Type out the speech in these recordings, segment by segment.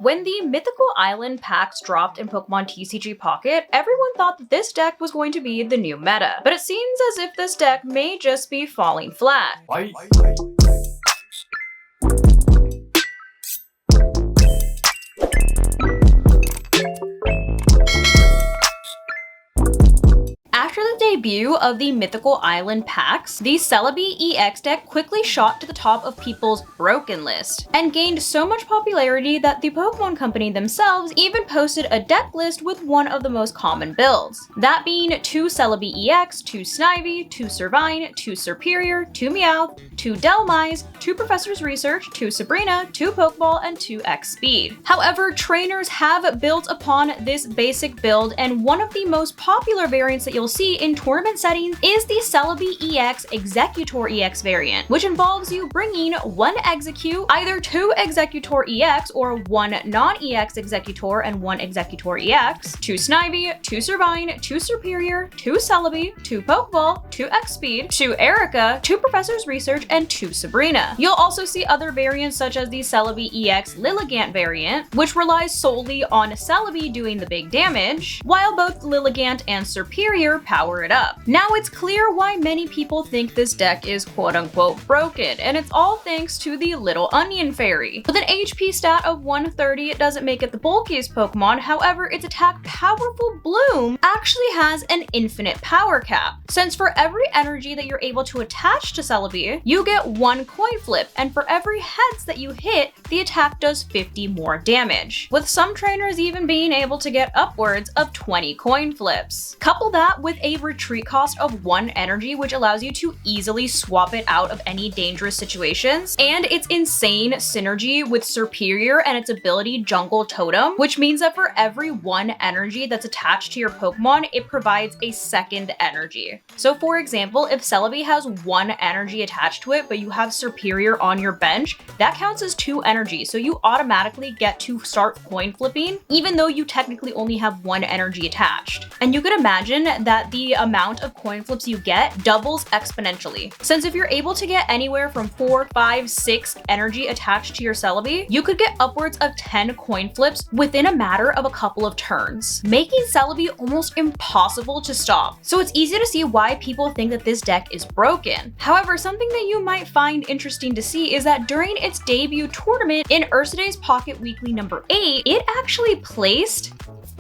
When the Mythical Island packs dropped in Pokemon TCG Pocket, everyone thought that this deck was going to be the new meta, but it seems as if this deck may just be falling flat. After the debut of the Mythical Island packs, the Celebi EX deck quickly shot to the top of people's broken list and gained so much popularity that the Pokemon Company themselves even posted a deck list with one of the most common builds. That being 2 Celebi EX, 2 Snivy, 2 Servine, 2 Serperior, 2 Meowth, 2 Delmise, 2 Professor's Research, 2 Sabrina, 2 Pokeball, and 2 X Speed. However, trainers have built upon this basic build, and one of the most popular variants that you'll see in tournament settings is the Celebi EX Executor EX variant, which involves you bringing 1 Execute, either 2 Executor EX or 1 non-EX Executor and 1 Executor EX, 2 Snivy, 2 Servine, 2 Serperior, 2 Celebi, 2 Pokeball, 2 X Speed, 2 Erica, 2 Professor's Research, and 2 Sabrina. You'll also see other variants such as the Celebi EX Lilligant variant, which relies solely on Celebi doing the big damage, while both Lilligant and Serperior power it up. Now it's clear why many people think this deck is quote-unquote broken, and it's all thanks to the Little Onion Fairy. With an HP stat of 130, it doesn't make it the bulkiest Pokemon, however, its attack Powerful Bloom actually has an infinite power cap, since for every energy that you're able to attach to Celebi, you get 1 coin flip, and for every heads that you hit, the attack does 50 more damage, with some trainers even being able to get upwards of 20 coin flips. Couple that with a retreat cost of 1 energy, which allows you to easily swap it out of any dangerous situations, and its insane synergy with Serperior and its ability Jungle Totem, which means that for every 1 energy that's attached to your Pokemon, it provides a second energy. So for example, if Celebi has 1 energy attached to it, but you have Serperior on your bench, that counts as 2 energy, so you automatically get to start coin flipping, even though you technically only have 1 energy attached. And you could imagine that the amount of coin flips you get doubles exponentially, since if you're able to get anywhere from 4, 5, 6 energy attached to your Celebi, you could get upwards of 10 coin flips within a matter of a couple of turns, making Celebi almost impossible to stop. So it's easy to see why people think that this deck is broken. However, something that you might find interesting to see is that during its debut tournament in Urshidae's Pocket Weekly number 8, it actually placed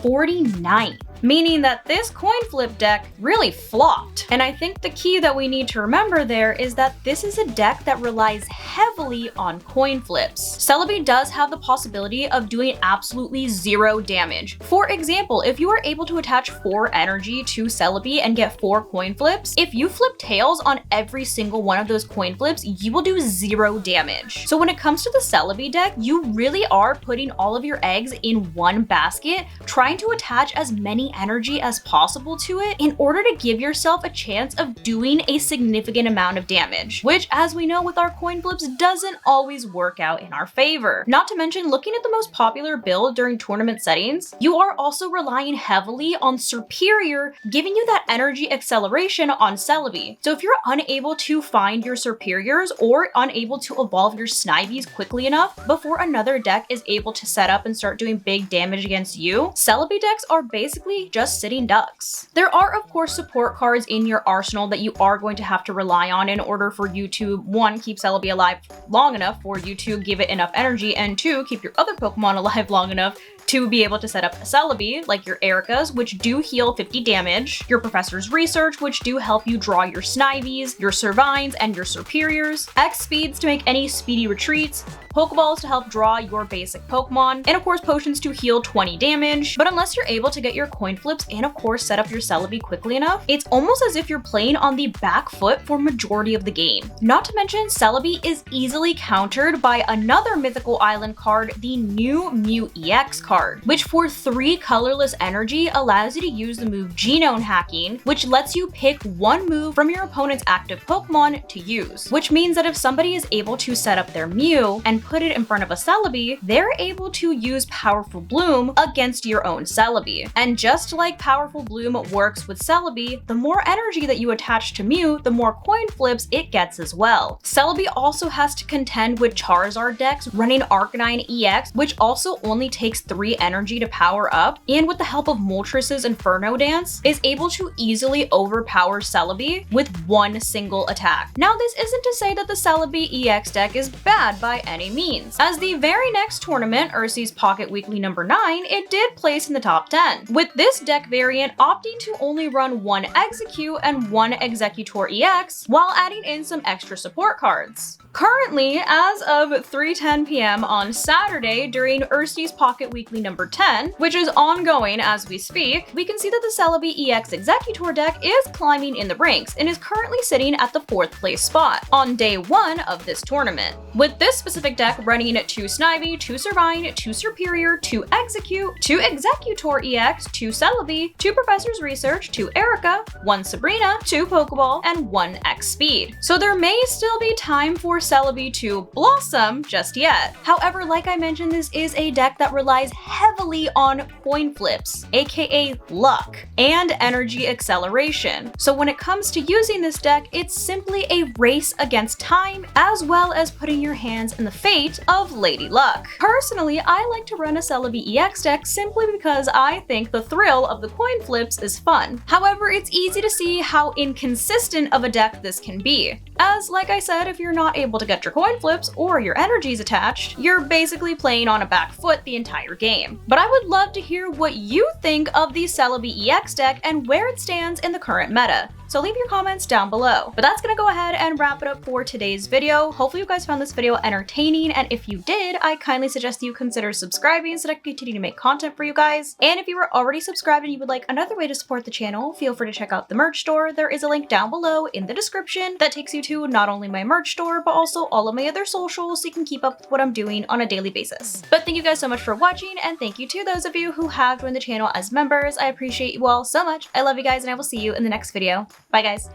49th, meaning that this coin flip deck really flopped. And I think the key that we need to remember there is that this is a deck that relies heavily on coin flips. Celebi does have the possibility of doing absolutely 0 damage. For example, if you are able to attach 4 energy to Celebi and get 4 coin flips, if you flip tails on every single one of those coin flips, you will do 0 damage. So when it comes to the Celebi deck, you really are putting all of your eggs in one basket, trying to attach as many energy as possible to it in order to give yourself a chance of doing a significant amount of damage, which, as we know with our coin flips, doesn't always work out in our favor. Not to mention, looking at the most popular build during tournament settings, you are also relying heavily on Serperior, giving you that energy acceleration on Celebi. So if you're unable to find your Serperiors or unable to evolve your Snivies quickly enough before another deck is able to set up and start doing big damage against you, Celebi decks are basically just sitting ducks. There are of course support cards in your arsenal that you are going to have to rely on in order for you to, 1, keep Celebi alive long enough for you to give it enough energy, and 2, keep your other Pokemon alive long enough to be able to set up a Celebi, like your Ericas, which do heal 50 damage, your Professor's Research, which do help you draw your Snivies, your Servines, and your Serperiors, X Speeds to make any speedy retreats, Pokeballs to help draw your basic Pokemon, and of course potions to heal 20 damage. But unless you're able to get your coin flips and of course set up your Celebi quickly enough, it's almost as if you're playing on the back foot for majority of the game. Not to mention, Celebi is easily countered by another Mythical Island card, the new Mew EX card, which for 3 colorless energy allows you to use the move Genome Hacking, which lets you pick 1 move from your opponent's active Pokemon to use, which means that if somebody is able to set up their Mew and and put it in front of a Celebi, they're able to use Powerful Bloom against your own Celebi. And just like Powerful Bloom works with Celebi, the more energy that you attach to Mew, the more coin flips it gets as well. Celebi also has to contend with Charizard decks running Arcanine EX, which also only takes 3 energy to power up, and with the help of Moltres' Inferno Dance, is able to easily overpower Celebi with one single attack. Now, this isn't to say that the Celebi EX deck is bad by any means. As the very next tournament, Ursi's Pocket Weekly number 9, it did place in the top 10, with this deck variant opting to only run 1 Execute and 1 Executor EX, while adding in some extra support cards. Currently, as of 3:10 p.m. on Saturday during Ursi's Pocket Weekly number 10, which is ongoing as we speak, we can see that the Celebi EX Executor deck is climbing in the ranks and is currently sitting at the 4th place spot on day 1 of this tournament. With this specific deck running 2 Snivy, 2 Servine, 2 Superior, 2 Execute, 2 Executor EX, 2 Celebi, 2 Professor's Research, 2 Erica, 1 Sabrina, 2 Pokeball, and 1 X Speed. So there may still be time for Celebi to blossom just yet. However, like I mentioned, this is a deck that relies heavily on coin flips, aka luck, and energy acceleration. So when it comes to using this deck, it's simply a race against time, as well as putting your hands in the fate of Lady Luck. Personally, I like to run a Celebi EX deck simply because I think the thrill of the coin flips is fun. However, it's easy to see how inconsistent of a deck this can be. As, like I said, if you're not able to get your coin flips or your energies attached, you're basically playing on a back foot the entire game. But I would love to hear what you think of the Celebi EX deck and where it stands in the current meta. So leave your comments down below. But that's gonna go ahead and wrap it up for today's video. Hopefully you guys found this video entertaining, and if you did, I kindly suggest you consider subscribing so that I can continue to make content for you guys. And if you were already subscribed and you would like another way to support the channel, feel free to check out the merch store. There is a link down below in the description that takes you to not only my merch store, but also all of my other socials so you can keep up with what I'm doing on a daily basis. But thank you guys so much for watching, and thank you to those of you who have joined the channel as members. I appreciate you all so much. I love you guys, and I will see you in the next video. Bye guys.